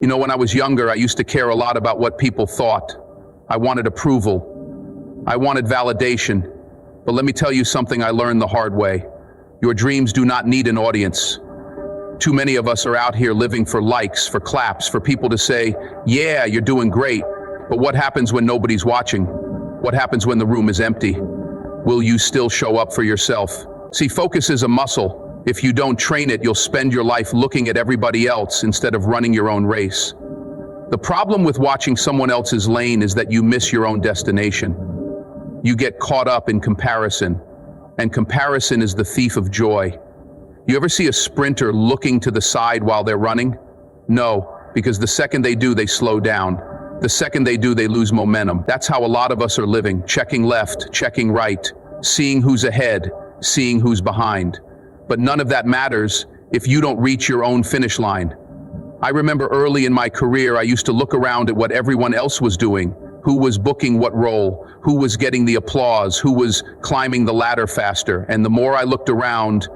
You know, when I was younger, I used to care a lot about what people thought. I wanted approval. I wanted validation. But let me tell you something I learned the hard way. Your dreams do not need an audience. Too many of us are out here living for likes, for claps, for people to say, yeah, you're doing great. But what happens when nobody's watching? What happens when the room is empty? Will you still show up for yourself? See, focus is a muscle. If you don't train it, you'll spend your life looking at everybody else instead of running your own race. The problem with watching someone else's lane is that you miss your own destination. You get caught up in comparison, and comparison is the thief of joy. You ever see a sprinter looking to the side while they're running? No, because the second they do, they slow down. The second they do, they lose momentum. That's how a lot of us are living, checking left, checking right, seeing who's ahead, seeing who's behind. But none of that matters if you don't reach your own finish line. I remember early in my career, I used to look around at what everyone else was doing, who was booking what role, who was getting the applause, who was climbing the ladder faster. And the more I looked around,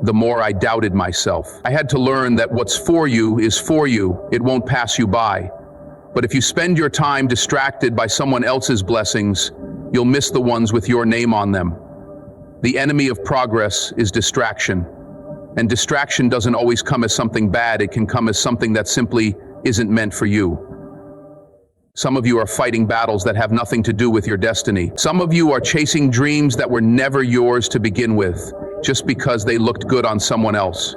the more I doubted myself. I had to learn that what's for you is for you. It won't pass you by. But if you spend your time distracted by someone else's blessings, you'll miss the ones with your name on them. The enemy of progress is distraction. And distraction doesn't always come as something bad. It can come as something that simply isn't meant for you. Some of you are fighting battles that have nothing to do with your destiny. Some of you are chasing dreams that were never yours to begin with, just because they looked good on someone else.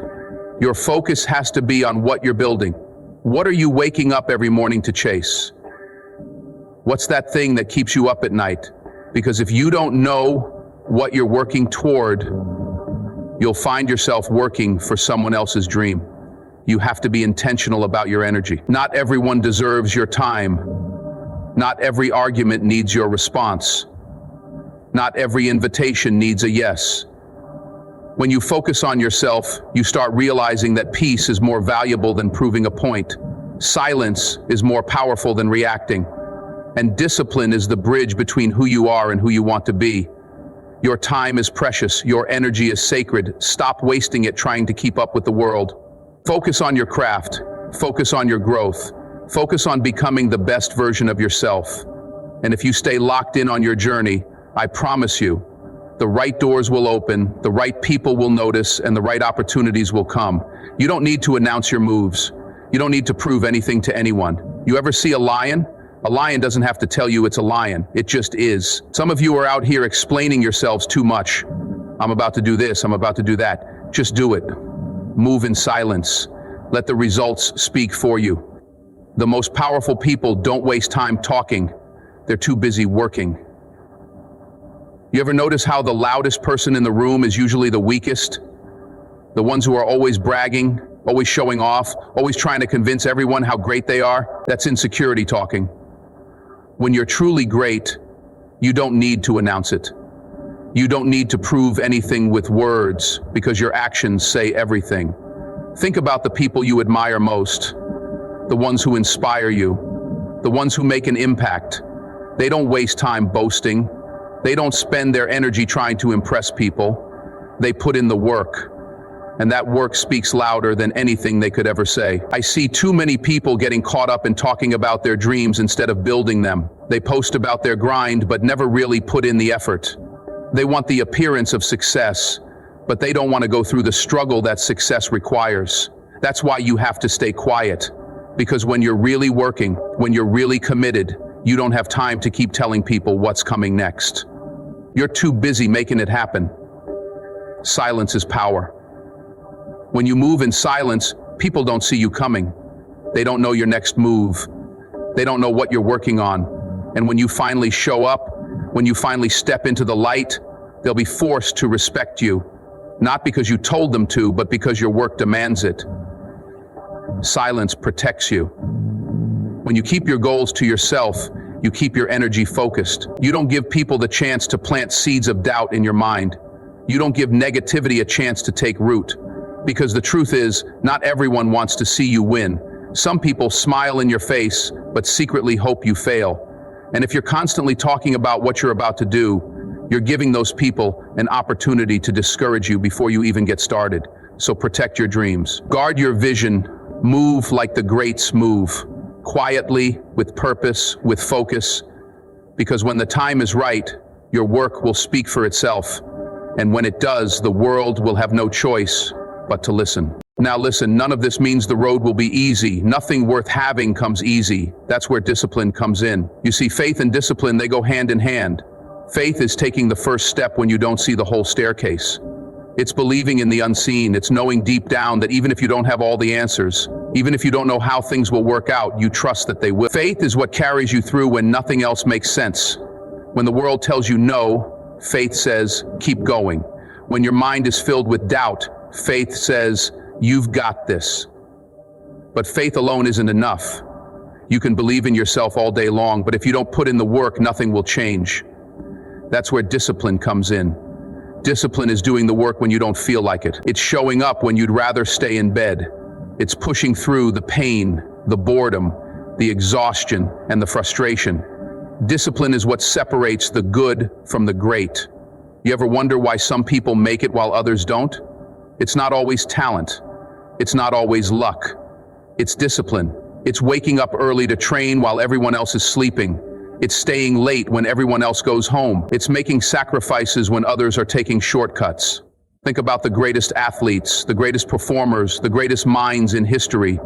Your focus has to be on what you're building. What are you waking up every morning to chase? What's that thing that keeps you up at night? Because if you don't know what you're working toward, you'll find yourself working for someone else's dream. You have to be intentional about your energy. Not everyone deserves your time. Not every argument needs your response. Not every invitation needs a yes. When you focus on yourself, you start realizing that peace is more valuable than proving a point. Silence is more powerful than reacting. And discipline is the bridge between who you are and who you want to be. Your time is precious. Your energy is sacred. Stop wasting it trying to keep up with the world. Focus on your craft. Focus on your growth. Focus on becoming the best version of yourself. And if you stay locked in on your journey, I promise you, the right doors will open, the right people will notice, and the right opportunities will come. You don't need to announce your moves. You don't need to prove anything to anyone. You ever see a lion? A lion doesn't have to tell you it's a lion. It just is. Some of you are out here explaining yourselves too much. I'm about to do this, I'm about to do that. Just do it. Move in silence. Let the results speak for you. The most powerful people don't waste time talking. They're too busy working. You ever notice how the loudest person in the room is usually the weakest? The ones who are always bragging, always showing off, always trying to convince everyone how great they are? That's insecurity talking. When you're truly great, you don't need to announce it. You don't need to prove anything with words because your actions say everything. Think about the people you admire most, the ones who inspire you, the ones who make an impact. They don't waste time boasting. They don't spend their energy trying to impress people. They put in the work. And that work speaks louder than anything they could ever say. I see too many people getting caught up in talking about their dreams instead of building them. They post about their grind, but never really put in the effort. They want the appearance of success, but they don't want to go through the struggle that success requires. That's why you have to stay quiet. Because when you're really working, when you're really committed, you don't have time to keep telling people what's coming next. You're too busy making it happen. Silence is power. When you move in silence, people don't see you coming. They don't know your next move. They don't know what you're working on. And when you finally show up, when you finally step into the light, they'll be forced to respect you. Not because you told them to, but because your work demands it. Silence protects you. When you keep your goals to yourself, you keep your energy focused. You don't give people the chance to plant seeds of doubt in your mind. You don't give negativity a chance to take root. Because the truth is, not everyone wants to see you win. Some people smile in your face, but secretly hope you fail. And if you're constantly talking about what you're about to do, you're giving those people an opportunity to discourage you before you even get started. So protect your dreams. Guard your vision Move like the greats move, quietly, with purpose, with focus, because when the time is right, your work will speak for itself. And when it does, the world will have no choice but to listen. Now listen, none of this means the road will be easy. Nothing worth having comes easy. That's where discipline comes in. You see, faith and discipline, they go hand in hand. Faith is taking the first step when you don't see the whole staircase. It's believing in the unseen. It's knowing deep down that even if you don't have all the answers, even if you don't know how things will work out, you trust that they will. Faith is what carries you through when nothing else makes sense. When the world tells you no, faith says, keep going. When your mind is filled with doubt, faith says, you've got this. But faith alone isn't enough. You can believe in yourself all day long, but if you don't put in the work, nothing will change. That's where discipline comes in. Discipline is doing the work when you don't feel like it. It's showing up when you'd rather stay in bed. It's pushing through the pain, the boredom, the exhaustion, and the frustration. Discipline is what separates the good from the great. You ever wonder why some people make it while others don't? It's not always talent. It's not always luck. It's discipline. It's waking up early to train while everyone else is sleeping. It's staying late when everyone else goes home. It's making sacrifices when others are taking shortcuts. Think about the greatest athletes, the greatest performers, the greatest minds in history.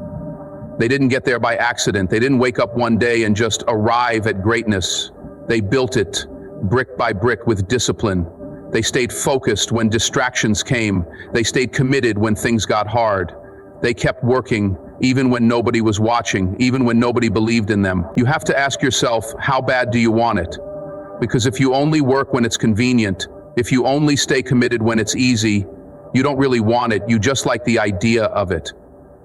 They didn't get there by accident. They didn't wake up one day and just arrive at greatness. They built it brick by brick with discipline. They stayed focused when distractions came. They stayed committed when things got hard. They kept working even when nobody was watching, even when nobody believed in them. You have to ask yourself, how bad do you want it? Because if you only work when it's convenient, if you only stay committed when it's easy, you don't really want it. You just like the idea of it.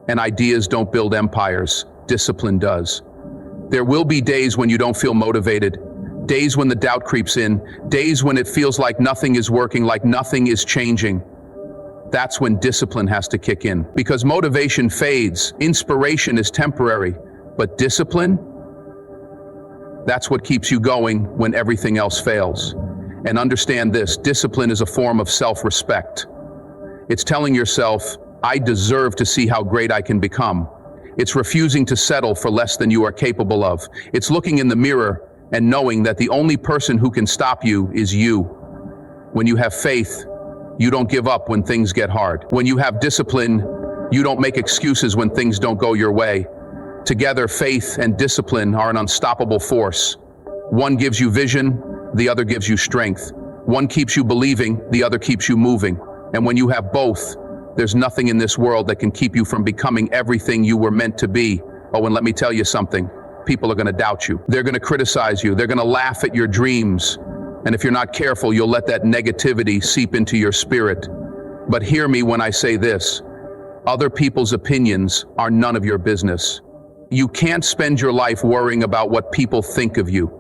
And ideas don't build empires. Discipline does. There will be days when you don't feel motivated, days when the doubt creeps in, days when it feels like nothing is working, like nothing is changing. That's when discipline has to kick in. Because motivation fades, inspiration is temporary, but discipline, that's what keeps you going when everything else fails. And understand this, discipline is a form of self-respect. It's telling yourself, I deserve to see how great I can become. It's refusing to settle for less than you are capable of. It's looking in the mirror and knowing that the only person who can stop you is you. When you have faith, you don't give up when things get hard. When you have discipline, you don't make excuses when things don't go your way. Together, faith and discipline are an unstoppable force. One gives you vision, the other gives you strength. One keeps you believing, the other keeps you moving. And when you have both, there's nothing in this world that can keep you from becoming everything you were meant to be. Oh, and let me tell you something. People are going to doubt you. They're going to criticize you. They're going to laugh at your dreams. And if you're not careful, you'll let that negativity seep into your spirit. But hear me when I say this. Other people's opinions are none of your business. You can't spend your life worrying about what people think of you.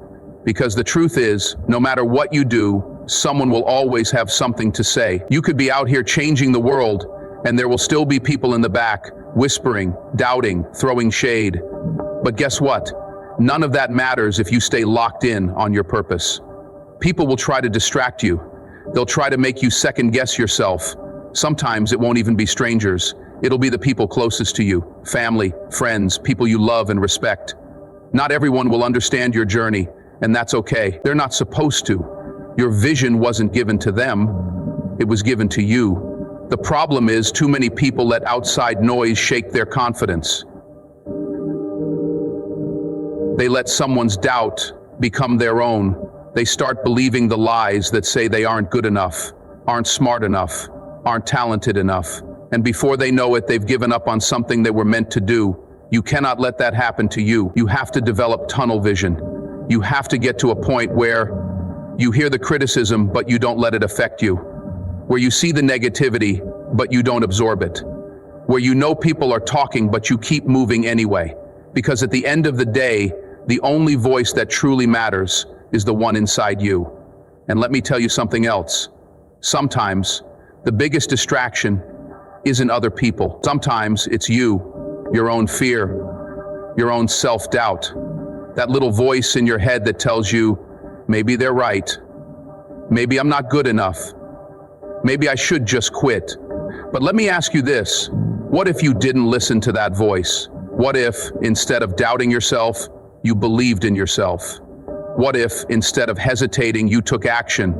Because the truth is, no matter what you do, someone will always have something to say. You could be out here changing the world, and there will still be people in the back, whispering, doubting, throwing shade. But guess what? None of that matters if you stay locked in on your purpose. People will try to distract you. They'll try to make you second guess yourself. Sometimes it won't even be strangers. It'll be the people closest to you, family, friends, people you love and respect. Not everyone will understand your journey, and that's okay. They're not supposed to. Your vision wasn't given to them. It was given to you. The problem is too many people let outside noise shake their confidence. They let someone's doubt become their own. They start believing the lies that say they aren't good enough, aren't smart enough, aren't talented enough. And before they know it, they've given up on something they were meant to do. You cannot let that happen to you. You have to develop tunnel vision. You have to get to a point where you hear the criticism, but you don't let it affect you. Where you see the negativity, but you don't absorb it. Where you know people are talking, but you keep moving anyway. Because at the end of the day, the only voice that truly matters is the one inside you. And let me tell you something else. Sometimes the biggest distraction isn't other people. Sometimes it's you, your own fear, your own self-doubt. That little voice in your head that tells you, maybe they're right. Maybe I'm not good enough. Maybe I should just quit. But let me ask you this. What if you didn't listen to that voice? What if, instead of doubting yourself, you believed in yourself? What if, instead of hesitating, you took action?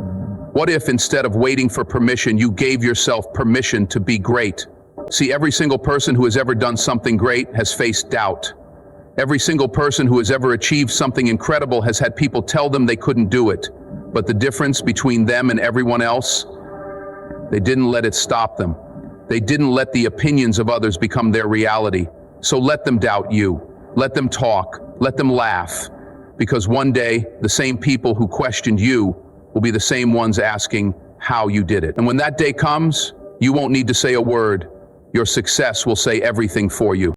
What if, instead of waiting for permission, you gave yourself permission to be great? See, every single person who has ever done something great has faced doubt. Every single person who has ever achieved something incredible has had people tell them they couldn't do it. But the difference between them and everyone else, they didn't let it stop them. They didn't let the opinions of others become their reality. So let them doubt you. Let them talk. Let them laugh. Because one day, the same people who questioned you will be the same ones asking how you did it. And when that day comes, you won't need to say a word. Your success will say everything for you.